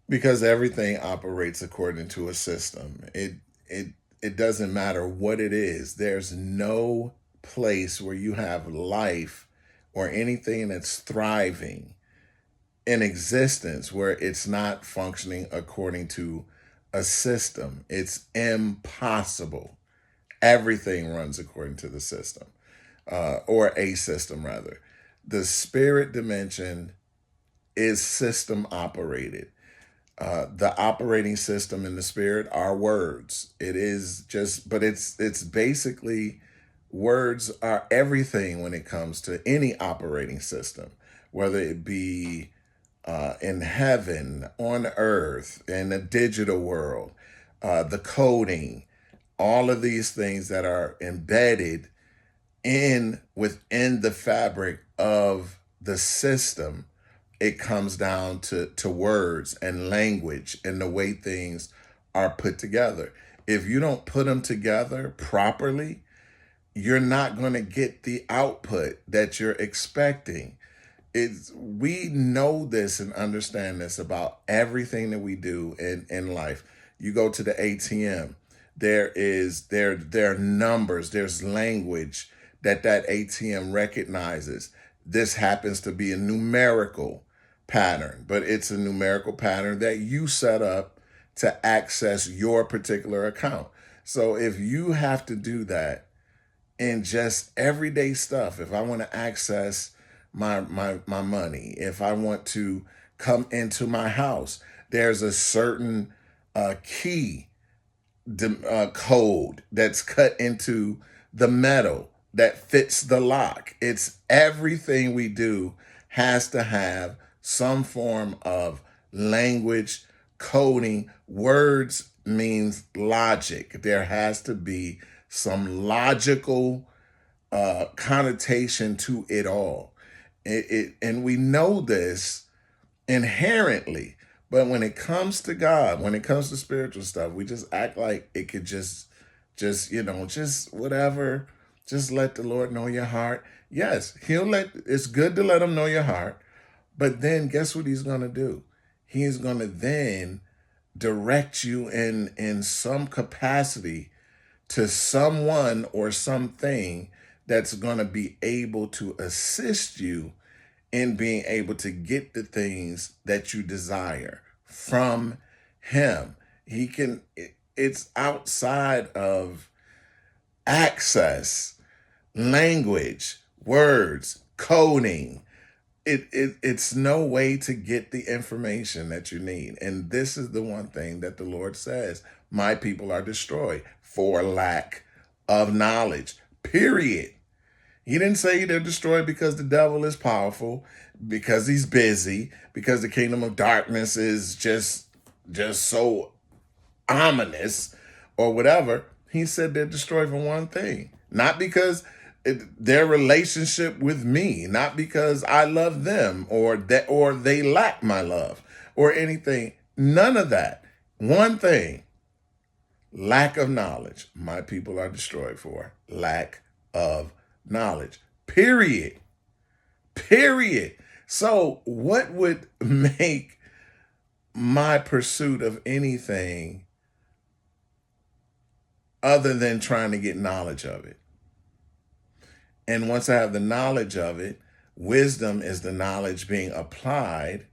Because everything operates according to a system. It it doesn't matter what it is. There's no place where you have life or anything that's thriving in existence where it's not functioning according to a system. It's impossible. Everything runs according to the system, or a system rather. The spirit dimension is system operated. The operating system in the spirit are words. It is just, but it's basically words are everything when it comes to any operating system, whether it be in heaven, on earth, in the digital world, the coding, all of these things that are embedded in within the fabric of the system. It comes down to words and language and the way things are put together. If you don't put them together properly, you're not going to get the output that you're expecting. It's, we know this and understand this about everything that we do in life. You go to the ATM, there are numbers, there's language that ATM recognizes. This happens to be a numerical pattern, but it's a numerical pattern that you set up to access your particular account. So if you have to do that in just everyday stuff, if I want to access my money, if I want to come into my house, there's a certain key code that's cut into the metal that fits the lock. It's everything we do has to have some form of language, coding. Words means logic. There has to be some logical connotation to it all. And we know this inherently. But when it comes to God, when it comes to spiritual stuff, we just act like it could just whatever. Just let the Lord know your heart. Yes, it's good to let him know your heart. But then guess what he's going to do? He's going to then direct you in some capacity to someone or something that's going to be able to assist you in being able to get the things that you desire from him. It's outside of access, language, words, coding. It's no way to get the information that you need. And this is the one thing that the Lord says: my people are destroyed for lack of knowledge. Period. He didn't say they're destroyed because the devil is powerful, because he's busy, because the kingdom of darkness is just so ominous or whatever. He said they're destroyed for one thing. Not because their relationship with me, not because I love them or they lack my love or anything. None of that. One thing: lack of knowledge. My people are destroyed for lack of knowledge. Period. Period. So, what would make my pursuit of anything other than trying to get knowledge of it? And once I have the knowledge of it, wisdom is the knowledge being applied.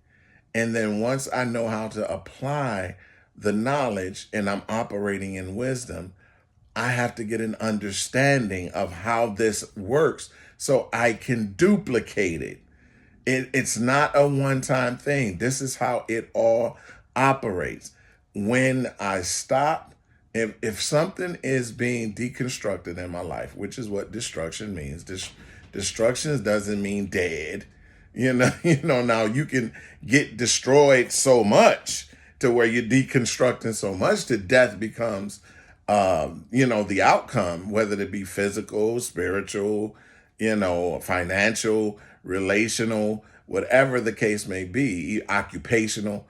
And then once I know how to apply the knowledge and I'm operating in wisdom, I have to get an understanding of how this works so I can duplicate it. It's not a one time thing. This is how it all operates. When I stop, if something is being deconstructed in my life, which is what destruction means, destruction doesn't mean dead. Now you can get destroyed so much to where you're deconstructing so much to death becomes the outcome, whether it be physical, spiritual, financial, relational, whatever the case may be, occupational,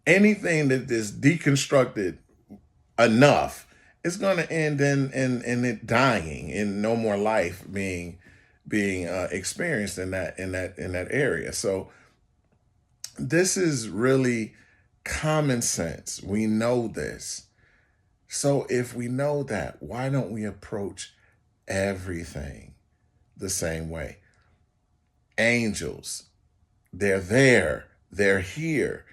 anything that is deconstructed enough, it's going to end in it dying, and no more life being experienced in that area. So this is really common sense. We know this. So if we know that, why don't we approach everything the same way? Angels, they're there, they're here.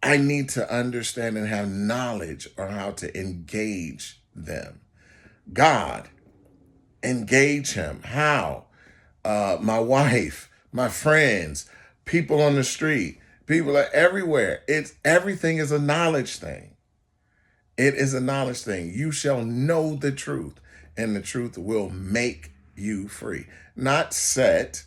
I need to understand and have knowledge on how to engage them. God, engage him. How? My wife, my friends, people on the street, people are everywhere. It's everything is a knowledge thing. It is a knowledge thing. You shall know the truth, and the truth will make you free. Not set,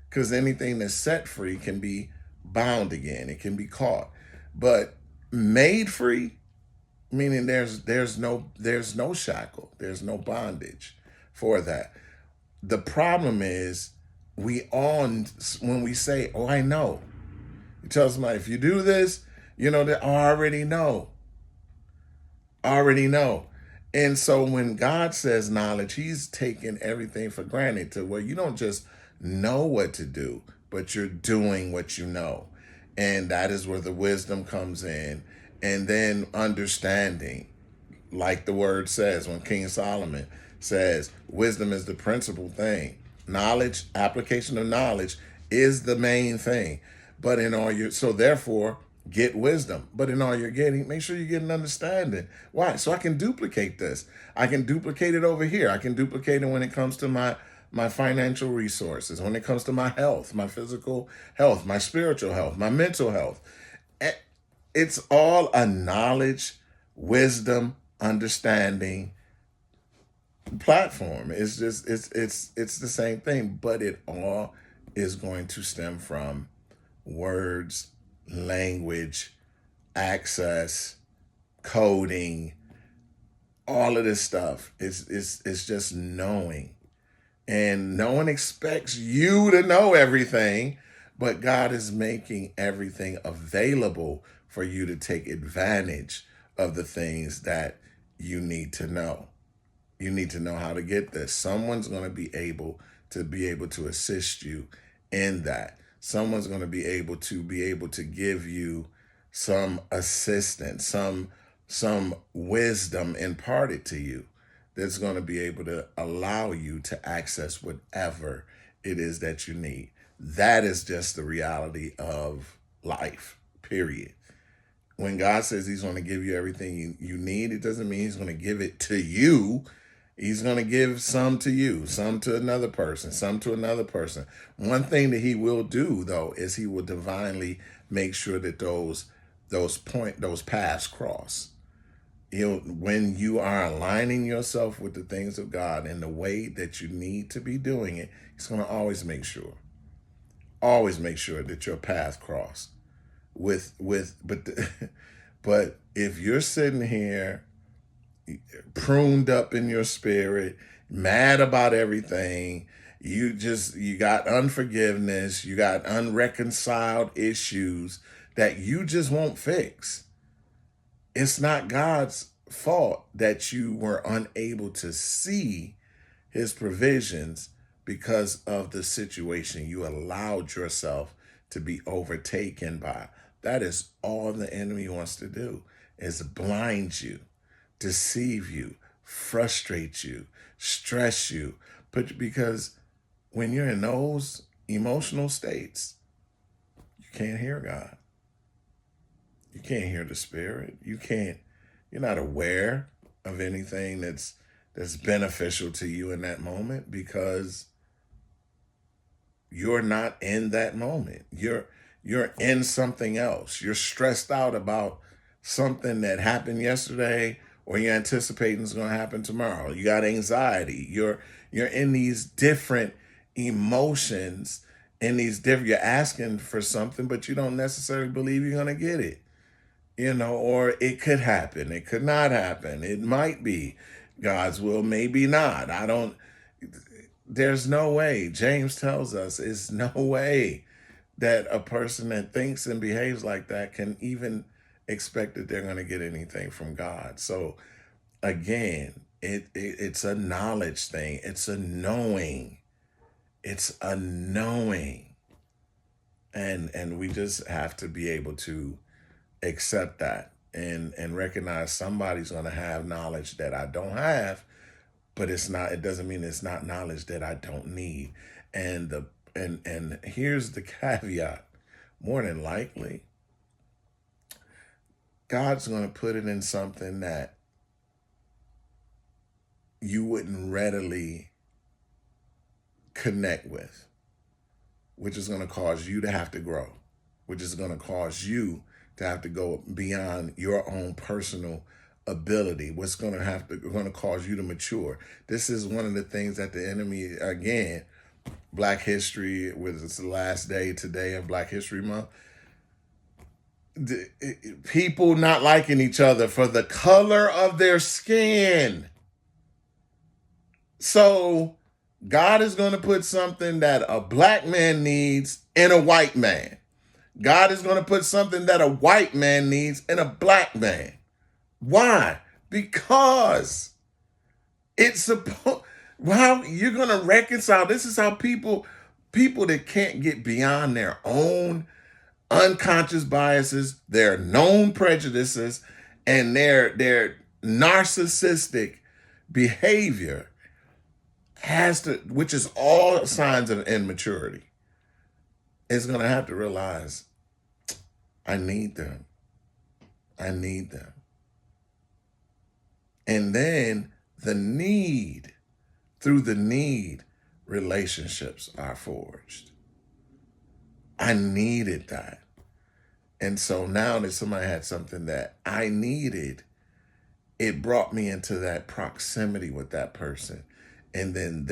because anything that's set free can be bound again. It can be caught. But made free, meaning there's no shackle, there's no bondage for that. The problem is we all, when we say, "Oh, I know," you tell somebody, if you do this, you know that, "Oh, I already know, already know." And so when God says knowledge, he's taking everything for granted to where you don't just know what to do, but you're doing what you know. And that is where the wisdom comes in. And then understanding, like the word says, when King Solomon says, wisdom is the principal thing. Knowledge, application of knowledge is the main thing. But in all your, so therefore, get wisdom. But in all you're getting, make sure you get an understanding. Why? So I can duplicate this. I can duplicate it over here. I can duplicate it when it comes to my financial resources, when it comes to my health, my physical health, my spiritual health, my mental health. It's all a knowledge, wisdom, understanding platform. It's just it's the same thing, but it all is going to stem from words, language, access, coding, all of this stuff. It's just knowing. And no one expects you to know everything, but God is making everything available for you to take advantage of the things that you need to know. You need to know how to get this. Someone's going to be able to assist you in that. Someone's going to be able to give you some assistance, some wisdom imparted to you that's going to be able to allow you to access whatever it is that you need. That is just the reality of life, period. When God says he's going to give you everything you need, it doesn't mean he's going to give it to you. He's going to give some to you, some to another person, some to another person. One thing that he will do, though, is he will divinely make sure that those paths cross. When you are aligning yourself with the things of God in the way that you need to be doing it, he's going to always make sure that your path cross but if you're sitting here pruned up in your spirit, mad about everything, you got unforgiveness, you got unreconciled issues that you just won't fix. It's not God's fault that you were unable to see his provisions because of the situation you allowed yourself to be overtaken by. That is all the enemy wants to do, is blind you, deceive you, frustrate you, stress you. But because when you're in those emotional states, you can't hear God. You can't hear the Spirit. You're not aware of anything that's beneficial to you in that moment because you're not in that moment. You're in something else. You're stressed out about something that happened yesterday or you're anticipating is going to happen tomorrow. You got anxiety. You're in these different emotions, you're asking for something, but you don't necessarily believe you're going to get it. Or it could happen. It could not happen. It might be God's will, maybe not. There's no way. James tells us it's no way that a person that thinks and behaves like that can even expect that they're going to get anything from God. So again, it's a knowledge thing. It's a knowing. It's a knowing. And we just have to be able to accept that and recognize somebody's going to have knowledge that I don't have, but it doesn't mean it's not knowledge that I don't need. And and here's the caveat. More than likely, God's going to put it in something that you wouldn't readily connect with, which is going to cause you to have to grow, which is going to cause you to have to go beyond your own personal ability. What's going to cause you to mature. This is one of the things that the enemy, again, Black History, with it's the last day today of Black History Month, people not liking each other for the color of their skin. So God is going to put something that a black man needs in a white man. God is going to put something that a white man needs in a black man. Why? Because it's supposed. How you're going to reconcile? This is how people that can't get beyond their own unconscious biases, their known prejudices, and their narcissistic behavior which is all signs of immaturity, is going to have to realize, I need them. I need them. And then through the need, relationships are forged. I needed that. And so now that somebody had something that I needed, it brought me into that proximity with that person. And then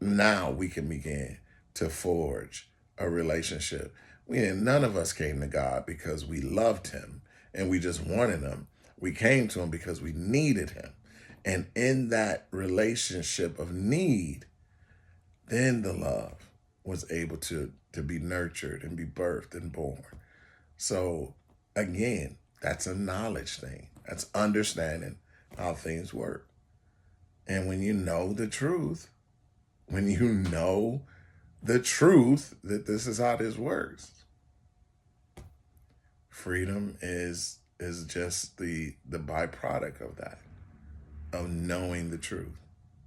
now we can begin to forge a relationship. None of us came to God because we loved him and we just wanted him. We came to him because we needed him. And in that relationship of need, then the love was able to be nurtured and be birthed and born. So again, that's a knowledge thing. That's understanding how things work. And when you know the truth, that this is how this works, freedom is just the byproduct of that, of knowing the truth.